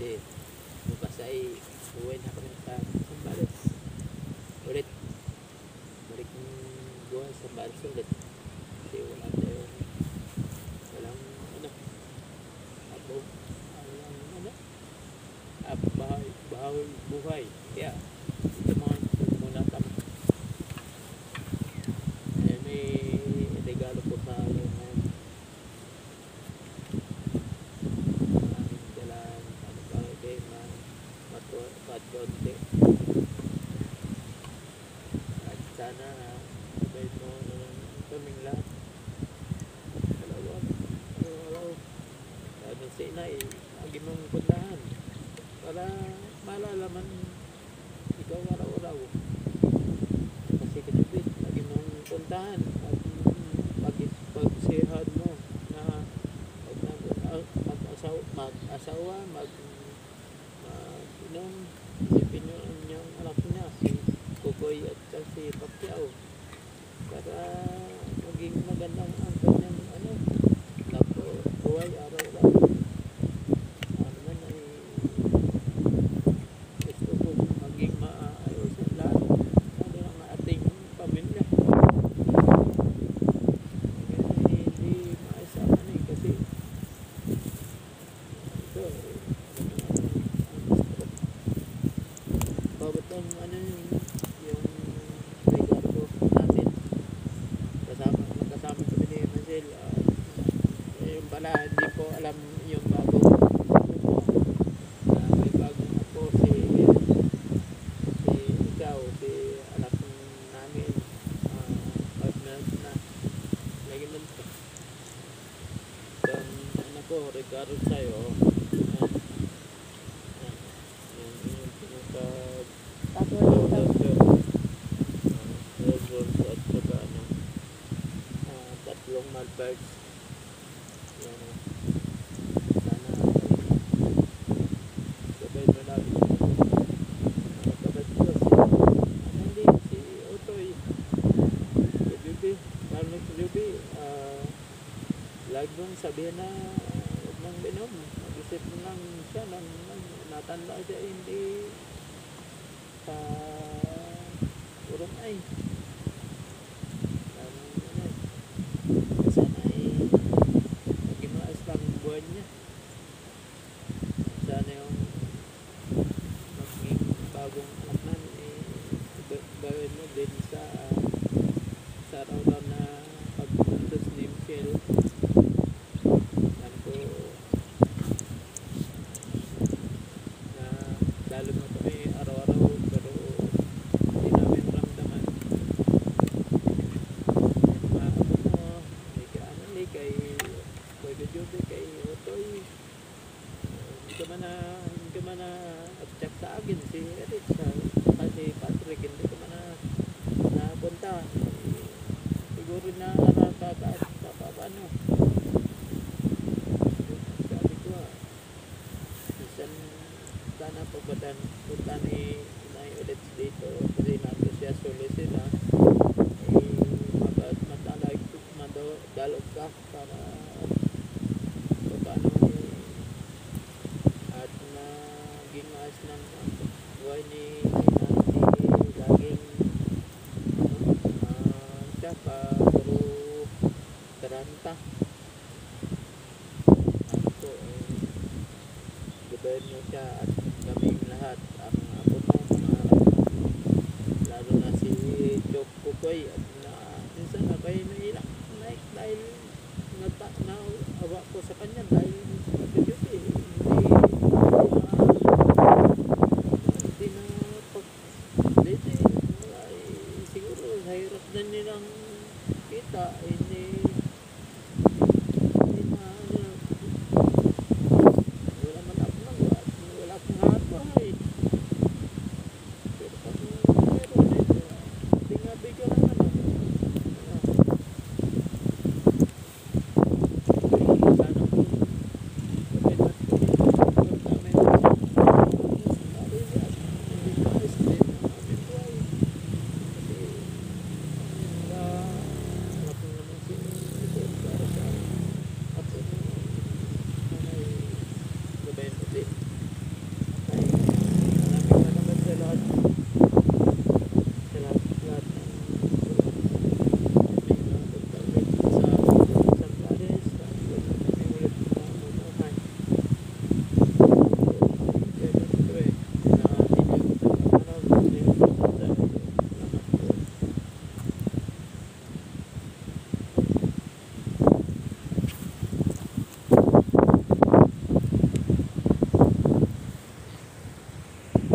kasi bukas ay uwi na kami sa Sambales ulit, balik ng buhay sa Sambales ulit kasi walang buhay kaya ito mga muna kami. May regalo po sa iyo ngayon. Dalang kayo matuwante at sana sabay mo kaming lahat araw sabi sa inay lagi mong puntahan para malalaman ikaw araw-araw kasi kinabit lagi mong puntahan at pagsihan mo na mag-asawa mag-inom isipin nyo ang inyong anak niya si Kukoy at si Pacquiao para maging magandang ang kanyang buhay araw-araw naman ay gusto ko maging maayos ang lahat lalo ng ating pamilya hindi maayos kasi ito bawat ang yung regalo natin magkasama kami ni Marcel yung pala hindi po alam yung may bagong ako si ikaw si anak namin na lagi man ito anak ko regalo sa'yo yung pinaka at saka tatlong malbirds yan sana sabay mo lang kapatid ko si Otoy si Bibi lalo si Bibi lagi mong sabihin na huwag mong binom mag-isip mo lang siya nang natanda siya hindi sa urong ay sana ay maging maayos lang buhay niya sana yung maging bagong anak namin gawin mo din sa araw-araw na pagpuntos ni Michelle yan po na lalo mo kami araw-araw pero hindi namin ramdaman kay Jobe, kay Otoy hindi ka man na upcheck sa akin si Eric kasi Patrick hindi ka man na napunta siguro na nakakapapano sabi ko minsan sana punta ni Inay ulit dito kasi nato siya solo sila dalog ka para paano at maging maayos ng buhay ni laging siya pa puro taranta ako gabayan mo siya at kaming lahat ang ako mo lalo na si Chok Kukoy at minsan na kayo naiyak dahil naawa ko sa kanya dahil hindi na pag-date siguro sa hirap na nilang kita hindi